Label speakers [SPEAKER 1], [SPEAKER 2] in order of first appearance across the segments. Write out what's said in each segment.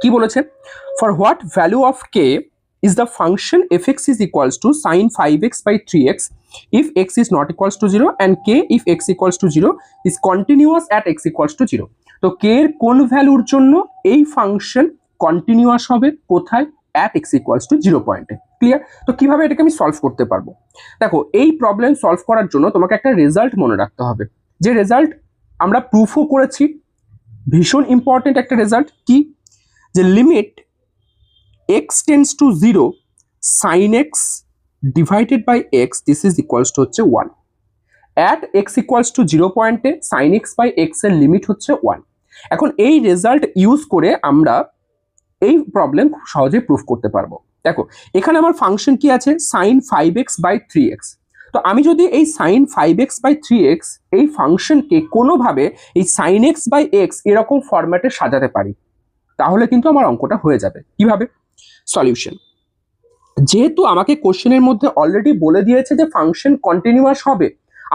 [SPEAKER 1] কি বলেছে, for what value of K is the function fx is equals to sin 5x by 3x if x is not equals to 0 and k if x equals to 0 is continuous at x equals to 0. তো k এর কোন ভ্যালুর জন্য এই function continuous হবে, কোথায়, at x equals to 0 পয়েন্টে। Clear? তো কিভাবে এটাকে আমি সলভ করতে পারবো? দেখো, এই প্রবলেম সলভ করার জন্য তোমাকে একটা রেজাল্ট মনে রাখতে হবে, যে রেজাল্ট আমরা প্রুফও করেছি, ভীষণ ইম্পর্টেন্ট একটা রেজাল্ট। কি? যে limit x tends to 0 sin x divided by x this is equals to হচ্ছে 1 at x equals to 0 পয়েন্টে sin x by x এর লিমিট হচ্ছে 1। এখন এই রেজাল্ট ইউজ করে আমরা এই প্রবলেম খুব সহজেই প্রুফ করতে পারবো। দেখো, এখানে আমার ফাংশন কি আছে, sin 5x by 3x। তো আমি যদি এই sin 5x by 3x এই ফাংশনকে কোনোভাবে এই sin x by x এরকম ফরম্যাটে সাজাতে পারি, তাহলে কিন্তু আমার অঙ্কটা হয়ে যাবে। কিভাবে? সলিউশন। যেহেতু আমাকে কোশ্চেনের মধ্যে অলরেডি বলে দিয়েছে যে ফাংশন কন্টিনিউয়াস হবে,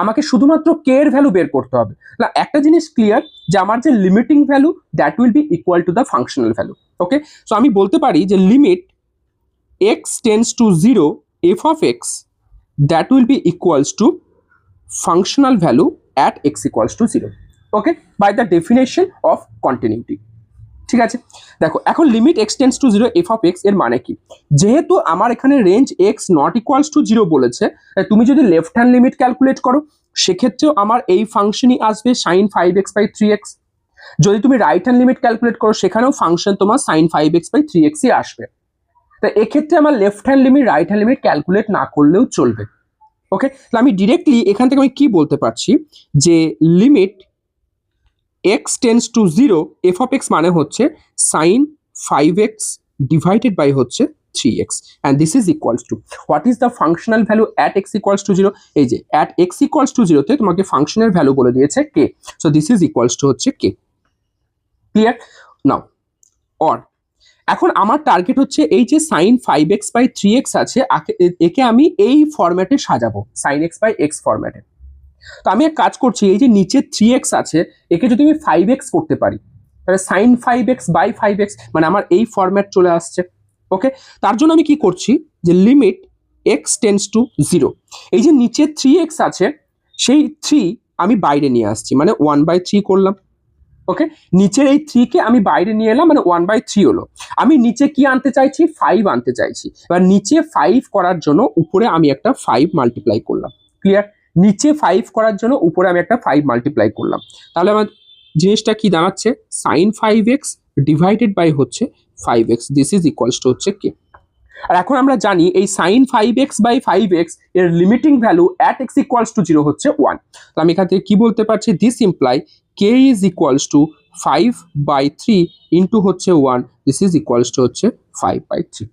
[SPEAKER 1] আমাকে শুধুমাত্র কে এর ভ্যালু বের করতে হবে না। একটা জিনিস ক্লিয়ার, যে আমার যে limiting value that will be equal to the functional value. Okay, so আমি বলতে পারি যে limit x tends to 0 f of x that will be equals to functional value at x equals to 0। Okay, by the definition of continuity. ঠিক আছে, দেখো এখন limit x tends to 0 f of x এর মানে কি, যেহেতু আমার এখানে range x not equals to 0 বলেছে, তুমি যদি লেফট হ্যান্ড লিমিট ক্যালকুলেট করো সেক্ষেত্রেও আমার এই ফাংশনই আসবে sin 5x by 3x। যদি তুমি রাইট হ্যান্ড লিমিট ক্যালকুলেট করো সেখানেও ফাংশন তোমার sin 5x by 3x ই আসবে। তো এক্ষেত্রে আমার left hand limit right hand limit calculate না করলেও চলবে। ওকে, তাহলে আমি ডিরেক্টলি এখান থেকে আমি কি বলতে পারছি, যে limit x tends to 0 f of x মানে হচ্ছে sin 5x divided by হচ্ছে 3x and this is equals to what is the functional value at x equals to 0। এই যে at x equals to 0 তে তোমাকে ফাংশনের ভ্যালু বলে দিয়েছে k, so this is equals to হচ্ছে k। ক্লিয়ার? নাও or এখন আমার টার্গেট হচ্ছে এই যে sin 5x by 3x আছে, একে আমি এই ফরম্যাটে সাজাবো, sin x by x ফরম্যাটে। তো আমি এক কাজ করছি, এই যে নিচে 3x আছে একে যদি আমি 5x করতে পারি, তাহলে sin 5x by 5x মানে আমার এই ফরম্যাট চলে আসছে। ওকে, তার জন্য আমি কি করছি, যে লিমিট x টেন্স টু 0, এই যে নিচে 3x আছে সেই 3 আমি বাইরে নিয়ে আসছি, মানে 1/3 করলাম। ওকে, নিচের এই 3 কে আমি বাইরে নিয়ে এলাম, মানে 1/3 হলো। আমি নিচে কি আনতে চাইছি, 5 আনতে চাইছি। এবার নিচে 5 করার জন্য উপরে আমি একটা 5 মাল্টিপ্লাই করলাম। ক্লিয়ার? নিচে 5 করার জন্য উপরে আমি একটা 5 মাল্টিপ্লাই করলাম, তাহলে আমার জিনিসটা কি দাঁড়াচ্ছে, sin 5x ডিভাইডেড বাই হচ্ছে 5x this is equals to হচ্ছে k। আর এখন আমরা জানি এই sin 5x by 5x এর limiting value at x equals to 0 হচ্ছে 1। তো আমি এখান থেকে কি বলতে পারছি, this imply k is equals to 5/3 into হচ্ছে 1 দিস ইজ ইকুয়ালস টু হচ্ছে 5/3।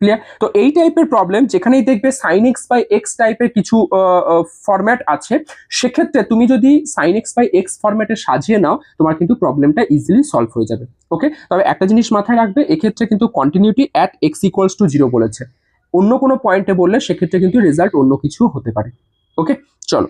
[SPEAKER 1] ক্লিয়ার? তো এই টাইপের প্রবলেম যেখানেই দেখবে sin x by x টাইপের কিছু ফরম্যাট আছে, সেক্ষেত্রে তুমি যদি sin x by x ফরম্যাটে সাজিয়ে নাও তোমার কিন্তু প্রবলেমটা ইজিলি সলভ হয়ে যাবে। ওকে, তবে একটা জিনিস মাথায় রাখবে, এক্ষেত্রে কিন্তু continuity at x equals to 0 বলেছে, অন্য কোনো পয়েন্টে বললে সেক্ষেত্রে কিন্তু রেজাল্ট অন্য কিছু হতে পারে। ওকে, চলো।